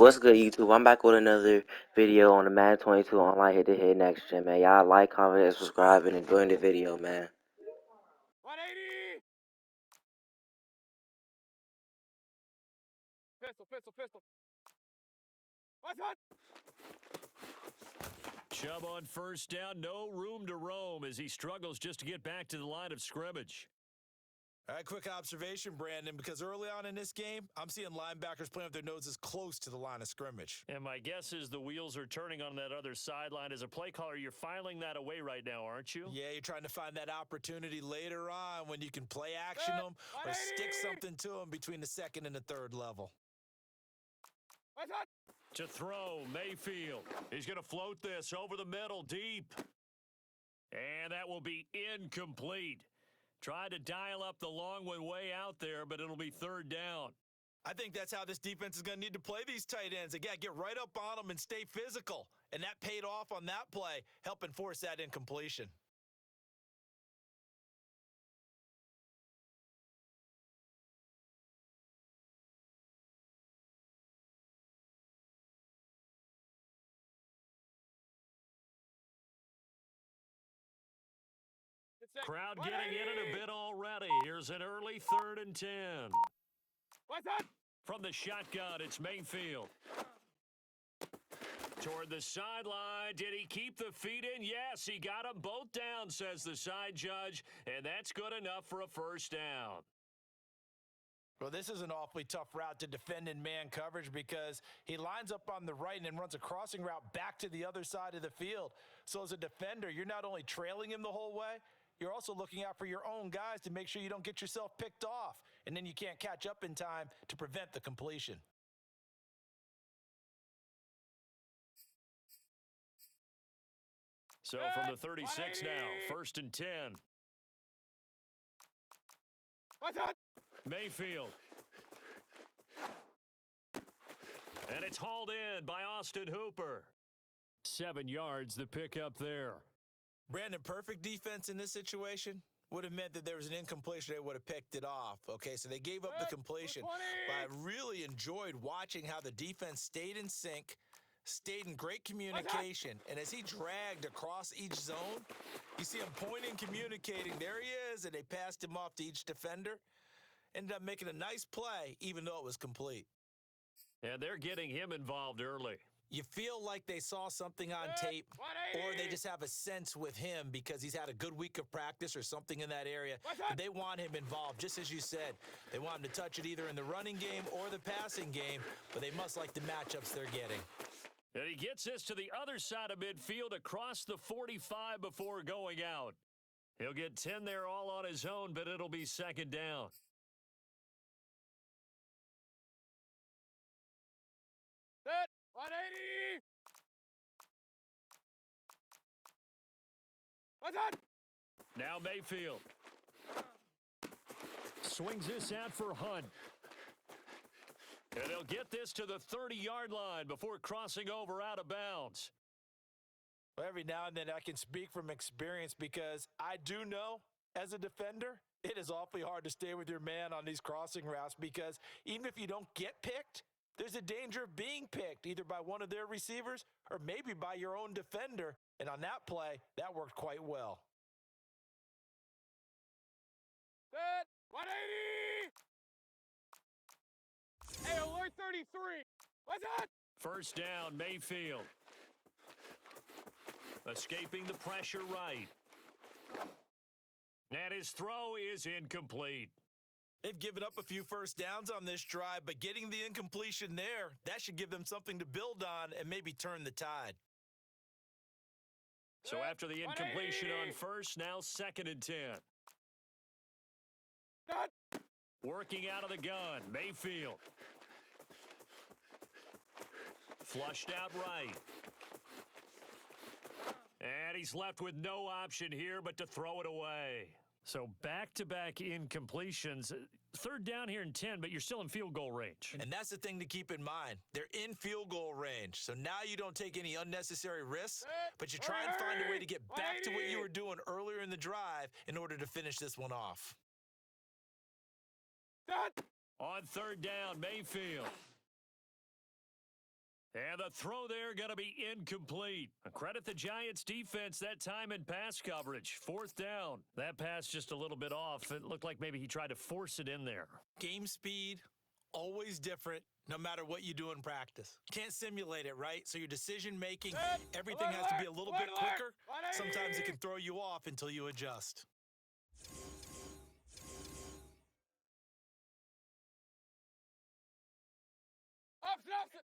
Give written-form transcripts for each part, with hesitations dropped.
What's good, YouTube? I'm back with another video on the Madden 22 online head-to-head next gen, man. Y'all like, comment, and subscribe, and enjoy the video, man. 180! Pistol. What's up? Chubb on first down, no room to roam as he struggles just to get back to the line of scrimmage. All right, quick observation, Brandon, because early on in this game, I'm seeing linebackers playing with their noses close to the line of scrimmage. And my guess is the wheels are turning on that other sideline. As a play caller, you're filing that away right now, aren't you? Yeah, you're trying to find that opportunity later on when you can play action them or stick something to them between the second and the third level. What's up? To throw, Mayfield. He's going to float this over the middle, deep. And that will be incomplete. Tried to dial up the long one way out there, but it'll be third down. I think that's how this defense is going to need to play these tight ends. Again, get right up on them and stay physical. And that paid off on that play, helping force that incompletion. Crowd getting in a bit already. Here's an early 3rd and 10. What's up? From the shotgun, it's Mayfield. Toward the sideline. Did he keep the feet in? Yes, he got them both down, says the side judge. And that's good enough for a first down. Well, this is an awfully tough route to defend in man coverage because he lines up on the right and then runs a crossing route back to the other side of the field. So as a defender, you're not only trailing him the whole way, you're also looking out for your own guys to make sure you don't get yourself picked off. And then you can't catch up in time to prevent the completion. So from the 36 now, 1st and 10. What's up? Mayfield. And it's hauled in by Austin Hooper. 7 yards, the pickup there. Brandon, perfect defense in this situation would have meant that there was an incompletion. They would have picked it off. Okay, so they gave up the completion. But I really enjoyed watching how the defense stayed in sync, stayed in great communication. And as he dragged across each zone, you see him pointing, communicating. There he is, and they passed him off to each defender. Ended up making a nice play, even though it was complete. And they're getting him involved early. You feel like they saw something on tape, or they just have a sense with him because he's had a good week of practice or something in that area. They want him involved, just as you said. They want him to touch it either in the running game or the passing game, but they must like the matchups they're getting. And he gets this to the other side of midfield across the 45 before going out. He'll get 10 there all on his own, but it'll be 2nd down. Set. 180! What's up? Now Mayfield. Swings this out for Hunt. And he'll get this to the 30-yard line before crossing over out of bounds. Well, every now and then I can speak from experience because I do know as a defender, it is awfully hard to stay with your man on these crossing routes because even if you don't get picked, there's a danger of being picked either by one of their receivers or maybe by your own defender. And on that play, that worked quite well. Set. 180! Hey, alert 33! What's up? 1st down, Mayfield. Escaping the pressure right. And his throw is incomplete. They've given up a few first downs on this drive, but getting the incompletion there, that should give them something to build on and maybe turn the tide. So after the incompletion on 1st, now 2nd and 10. Working out of the gun, Mayfield. Flushed out right. And he's left with no option here but to throw it away. So back-to-back incompletions. 3rd down here in 10, but you're still in field goal range. And that's the thing to keep in mind. They're in field goal range. So now you don't take any unnecessary risks, but you try and find a way to get back to what you were doing earlier in the drive in order to finish this one off. On 3rd down, Mayfield. And the throw there going to be incomplete. Credit the Giants defense that time in pass coverage. 4th down. That pass just a little bit off. It looked like maybe he tried to force it in there. Game speed, always different, no matter what you do in practice. Can't simulate it, right? So your decision making, everything has to be a little bit quicker. Sometimes it can throw you off until you adjust. Option.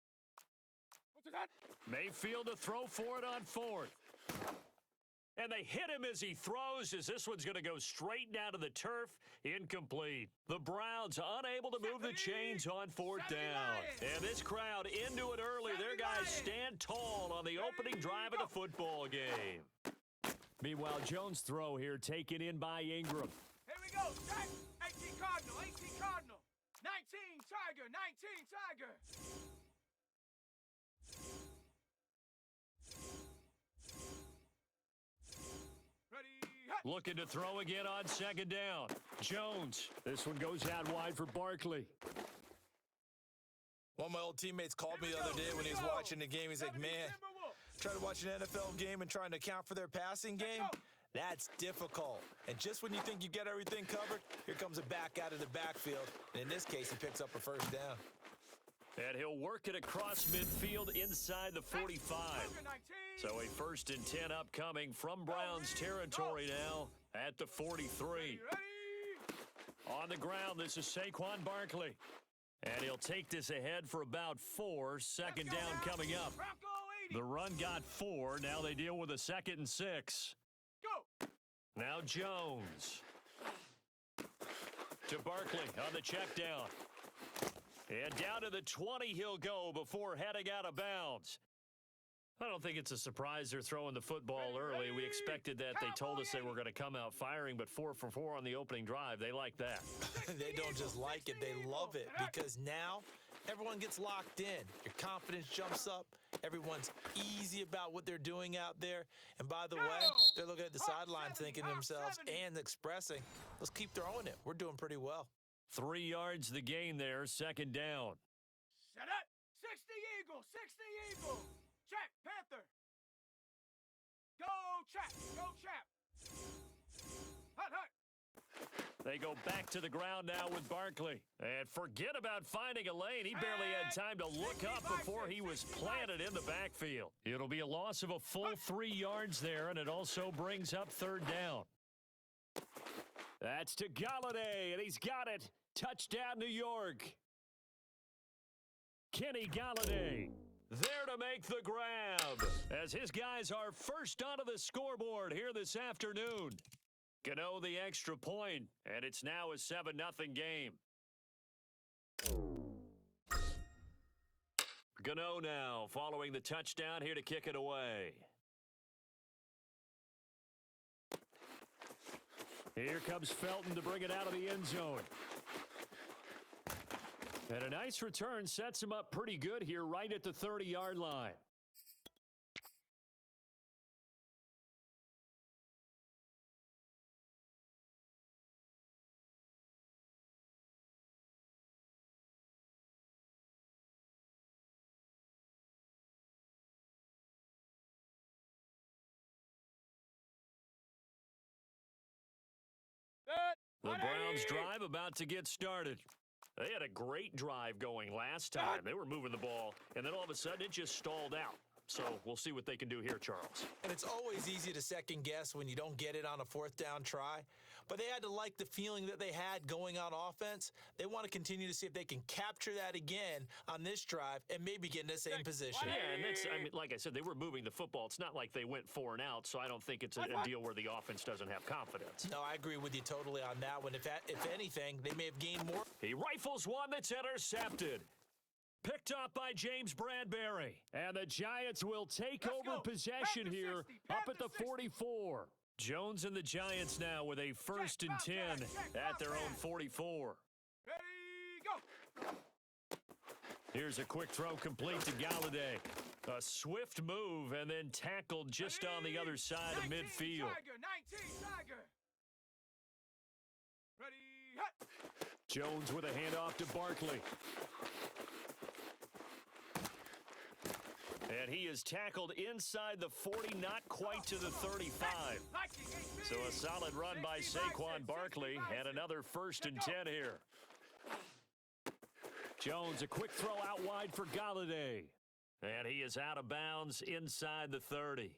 What's that? Mayfield to throw for it on 4th. And they hit him as he throws, as this one's going to go straight down to the turf. Incomplete. The Browns unable to move the chains on 4th down. And this crowd into it early. Their guys stand tall on the opening drive of the football game. Meanwhile, Jones' throw here taken in by Ingram. Here we go. 18 Cardinal. 18 Cardinal. 19 Tiger. 19 Tiger. Looking to throw again on 2nd down. Jones. This one goes out wide for Barkley. One of my old teammates called me the other day when he was watching the game. He's like, man, trying to watch an NFL game and trying to account for their passing game, that's difficult. And just when you think you get everything covered, here comes a back out of the backfield. And in this case, he picks up a 1st down. And he'll work it across midfield inside the 45. So a 1st and 10 upcoming from Browns territory now at the 43. On the ground, this is Saquon Barkley. And he'll take this ahead for about 4. 2nd down coming up. The run got 4. Now they deal with a 2nd and 6. Now Jones. To Barkley on the check down. And down to the 20 he'll go before heading out of bounds. I don't think it's a surprise they're throwing the football early. We expected that. They told us they were going to come out firing, but 4 for 4 on the opening drive. They like that. They don't just like it, they love it, because now everyone gets locked in. Your confidence jumps up. Everyone's easy about what they're doing out there. And by the way, they're looking at the sideline thinking to themselves and expressing, let's keep throwing it. We're doing pretty well. 3 yards the gain there, 2nd down. Set it. 60 Eagle. 60 Eagle. Check, Panther. Go, Chap. Go, Chap. Hut, hut. They go back to the ground now with Barkley. And forget about finding a lane. He barely had time to look up before he was planted in the backfield. It'll be a loss of a full 3 yards there, and it also brings up 3rd down. That's to Galladay, and he's got it. Touchdown, New York. Kenny Galladay there to make the grab, as his guys are first onto the scoreboard here this afternoon. Gano the extra point, and it's now a 7-0 game. Gano now following the touchdown here to kick it away. Here comes Felton to bring it out of the end zone. And a nice return sets him up pretty good here right at the 30-yard line. The Browns drive about to get started. They had a great drive going last time. They were moving the ball, and then all of a sudden it just stalled out. So we'll see what they can do here, Charles. And it's always easy to second guess when you don't get it on a 4th down try. But they had to like the feeling that they had going on offense. They want to continue to see if they can capture that again on this drive and maybe get in the same position. Yeah, and that's, I mean, like I said, they were moving the football. It's not like they went 4 and out, so I don't think it's a deal where the offense doesn't have confidence. No, I agree with you totally on that one. If anything, they may have gained more. He rifles one that's intercepted. Picked up by James Bradbury. And the Giants will take over possession here up at the 44. Jones and the Giants now with a 1st and 10 at their own 44. Ready, go. Here's a quick throw complete to Galladay. A swift move and then tackled just on the other side of midfield. 19 Tiger. Ready, hut. Jones with a handoff to Barkley. And he is tackled inside the 40, not quite to the 35. So a solid run by Saquon Barkley and another 1st and 10 here. Jones, a quick throw out wide for Galladay. And he is out of bounds inside the 30.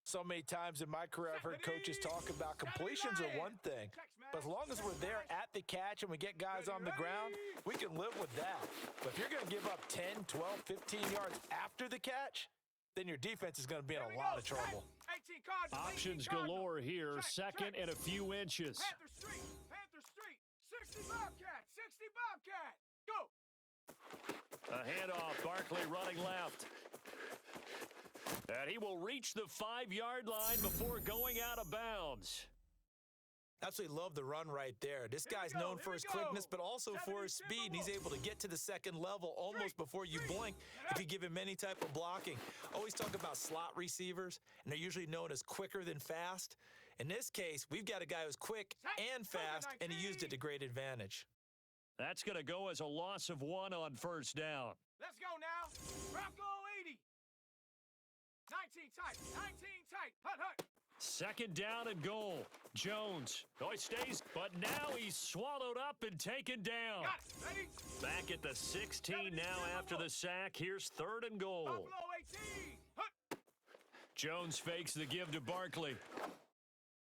So many times in my career, I've heard coaches talk about completions are one thing, but as long as we're there at the catch and we get guys on the ground, we can live with that. But if you're going to give up 10, 12, 15 yards after the catch, then your defense is going to be in a lot of trouble. Options galore here, 2nd and a few inches. Panther Street, 60 Bobcat, 60 Bobcat, go! A handoff, Barkley running left. And he will reach the 5-yard line before going out of bounds. Absolutely love the run right there. This guy's known for his quickness, but also for his speed, and he's able to get to the 2nd level almost before you blink if you give him any type of blocking. Always talk about slot receivers, and they're usually known as quicker than fast. In this case, we've got a guy who's quick and fast, and he used it to great advantage. That's going to go as a loss of 1 on 1st down. Let's go now. Bronco 80. 19 tight, 19 tight. Hut, hut. 2nd down and goal. Jones. Oh, he stays, but now he's swallowed up and taken down. Got it. Ready? Back at the 16 now after the sack. Here's 3rd and goal. Buffalo 18. Hut. Jones fakes the give to Barkley.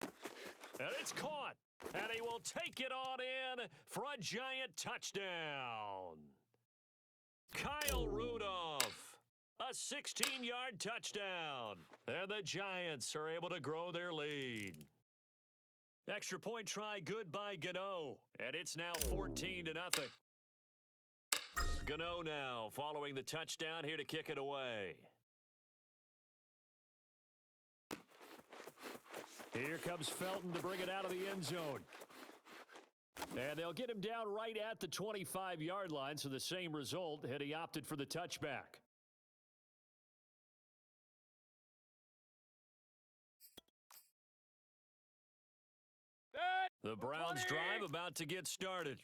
And it's caught. And he will take it on in for a giant touchdown. Kyle Rudolph. A 16-yard touchdown. And the Giants are able to grow their lead. Extra point try good by Gano. And it's now 14-0. Gano now following the touchdown here to kick it away. Here comes Felton to bring it out of the end zone. And they'll get him down right at the 25-yard line, so the same result, and he opted for the touchback. The Browns drive about to get started.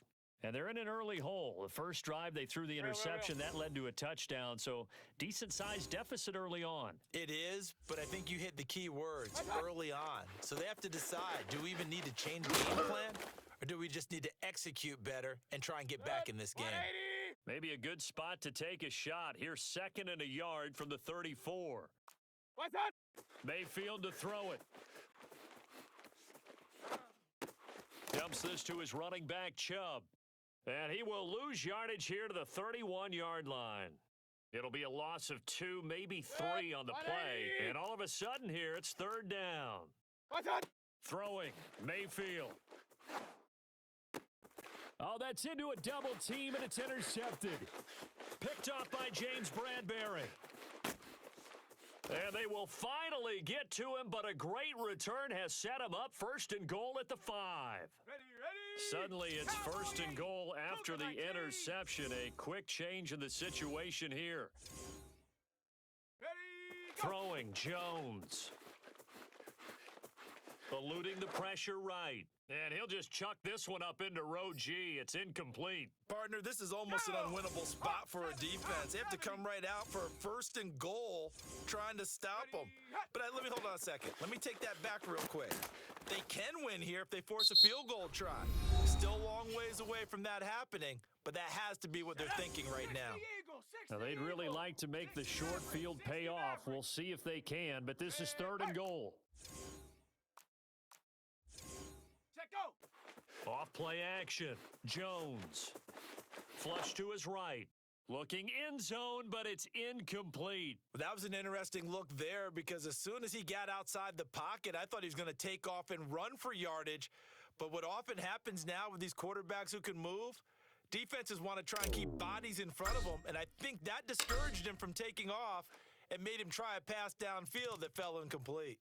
And they're in an early hole. The first drive, they threw the interception. That led to a touchdown. So decent-sized deficit early on. It is, but I think you hit the key words, early on. So they have to decide, do we even need to change the game plan? Or do we just need to execute better and try and get back in this game? Maybe a good spot to take a shot. Here's 2nd and a yard from the 34. What's that? Mayfield to throw it. Dumps this to his running back, Chubb. And he will lose yardage here to the 31-yard line. It'll be a loss of 2, maybe 3 on the play. And all of a sudden here, it's 3rd down. What's that? Throwing, Mayfield. Oh, that's into a double team, and it's intercepted. Picked off by James Bradbury. And they will finally get to him, but a great return has set him up 1st and goal at the 5. Ready. Suddenly it's 1st and goal after the interception. A quick change in the situation here. Ready. Throwing, Jones. Eluding the pressure right. And he'll just chuck this one up into row G. It's incomplete. Partner, this is almost an unwinnable spot for a defense. They have to come right out for a 1st and goal trying to stop them. But let me hold on a second. Let me take that back real quick. They can win here if they force a field goal try. Still a long ways away from that happening, but that has to be what they're thinking right now. Now, they'd really like to make the short field pay off. We'll see if they can, but this is 3rd and goal. Off play action. Jones. Flush to his right. Looking end zone, but it's incomplete. That was an interesting look there because as soon as he got outside the pocket, I thought he was going to take off and run for yardage. But what often happens now with these quarterbacks who can move, defenses want to try and keep bodies in front of them. And I think that discouraged him from taking off and made him try a pass downfield that fell incomplete.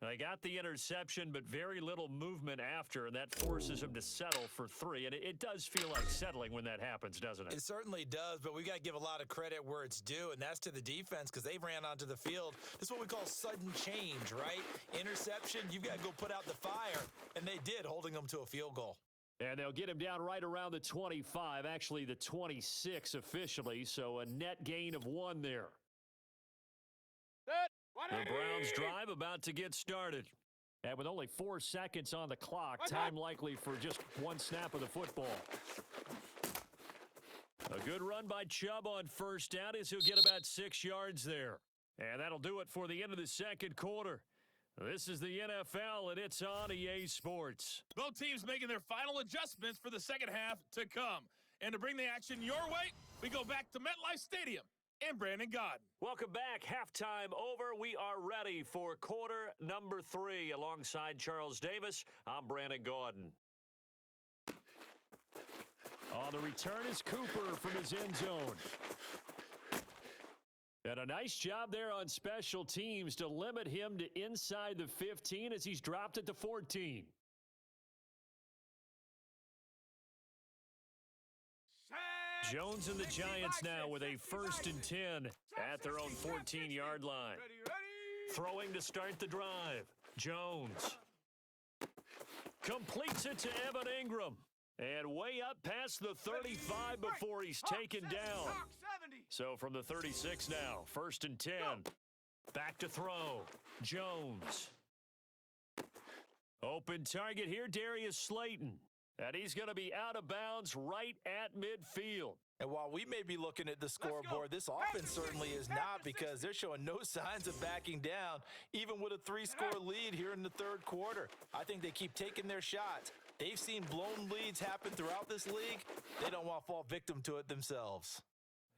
They got the interception, but very little movement after, and that forces him to settle for 3. And it does feel like settling when that happens, doesn't it? It certainly does, but we got to give a lot of credit where it's due, and that's to the defense because they ran onto the field. This is what we call sudden change, right? Interception, you've got to go put out the fire, and they did, holding them to a field goal. And they'll get him down right around the 25, actually the 26 officially, so a net gain of 1 there. The Browns drive about to get started. And with only 4 seconds on the clock, time likely for just one snap of the football. A good run by Chubb on first down as he'll get about 6 yards there. And that'll do it for the end of the second quarter. This is the NFL, and it's on EA Sports. Both teams making their final adjustments for the second half to come. And to bring the action your way, we go back to MetLife Stadium and Brandon Godden. Welcome back. Halftime over. We are ready for quarter number 3. Alongside Charles Davis, I'm Brandon Godden. On the return is Cooper from his end zone. And a nice job there on special teams to limit him to inside the 15 as he's dropped it to 14. Jones and the Giants now with a 1st and 10 at their own 14-yard line. Throwing to start the drive. Jones completes it to Evan Ingram. And way up past the 35 before he's taken down. So from the 36 now, 1st and 10. Back to throw. Jones. Open target here, Darius Slayton. And he's going to be out of bounds right at midfield. And while we may be looking at the scoreboard, this offense certainly is not, because they're showing no signs of backing down, even with a 3-score lead here in the third quarter. I think they keep taking their shots. They've seen blown leads happen throughout this league. They don't want to fall victim to it themselves.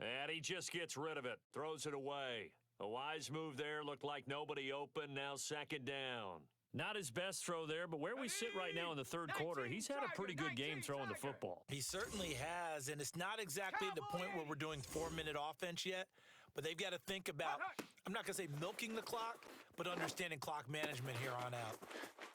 And he just gets rid of it, throws it away. A wise move there, looked like nobody open, now 2nd down. Not his best throw there, but where we sit right now in the third quarter, he's had a pretty good game throwing the football. He certainly has, and it's not exactly the point where we're doing 4-minute offense yet, but they've got to think about, I'm not going to say milking the clock, but understanding clock management here on out.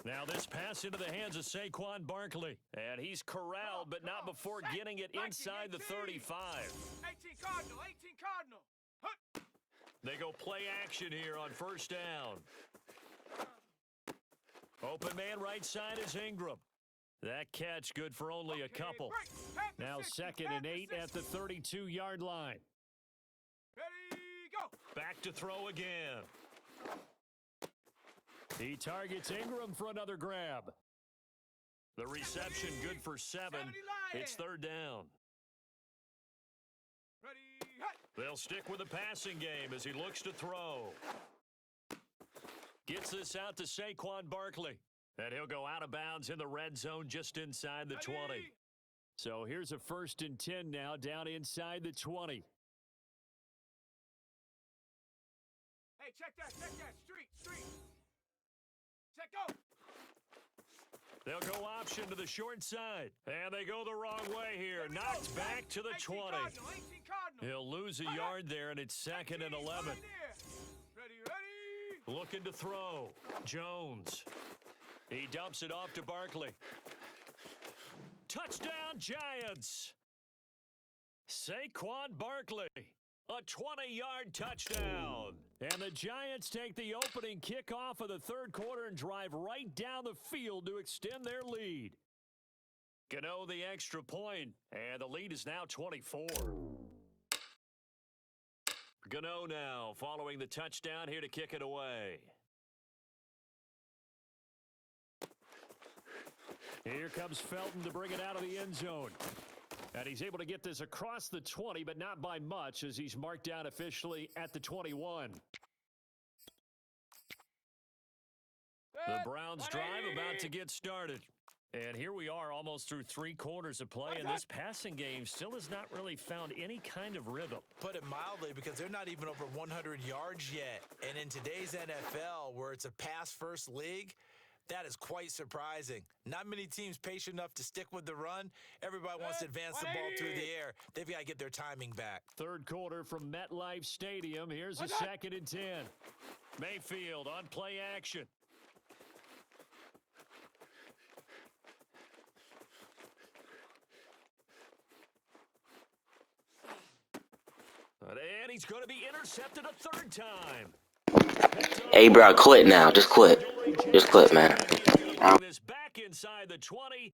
Now this pass into the hands of Saquon Barkley, and he's corralled, but not before getting it inside the 35. 18 Cardinal, 18 Cardinal. They go play action here on 1st down. Open man right side is Ingram. That catch good for only a couple. Now 2nd and 8 at the 32-yard line. Ready, go. Back to throw again. He targets Ingram for another grab. The reception good for 7. It's 3rd down. Ready, They'll stick with the passing game as he looks to throw. Gets this out to Saquon Barkley. And he'll go out of bounds in the red zone just inside the 20. So here's a 1st and 10 now down inside the 20. Hey, check that. Street. Check go. They'll go option to the short side. And they go the wrong way here. Knocked back to the 20. He'll lose a yard there, and it's 2nd and 11. Ready. Looking to throw. Jones. He dumps it off to Barkley. Touchdown, Giants. Saquon Barkley. A 20-yard touchdown. And the Giants take the opening kickoff of the third quarter and drive right down the field to extend their lead. Gano the extra point, and the lead is now 24. Gano now following the touchdown here to kick it away. Here comes Felton to bring it out of the end zone. And he's able to get this across the 20, but not by much, as he's marked down officially at the 21. The Browns drive about to get started. And here we are almost through 3 quarters of play, and this passing game still has not really found any kind of rhythm. Put it mildly, because they're not even over 100 yards yet. And in today's NFL, where it's a pass-first league, that is quite surprising. Not many teams patient enough to stick with the run. Everybody wants to advance the ball through the air. They've got to get their timing back. Third quarter from MetLife Stadium. Here's a 2nd and 10. Mayfield on play action. And he's going to be intercepted a 3rd time. Hey, bro, quit now. Just quit. Just quit, man. This back inside the 20.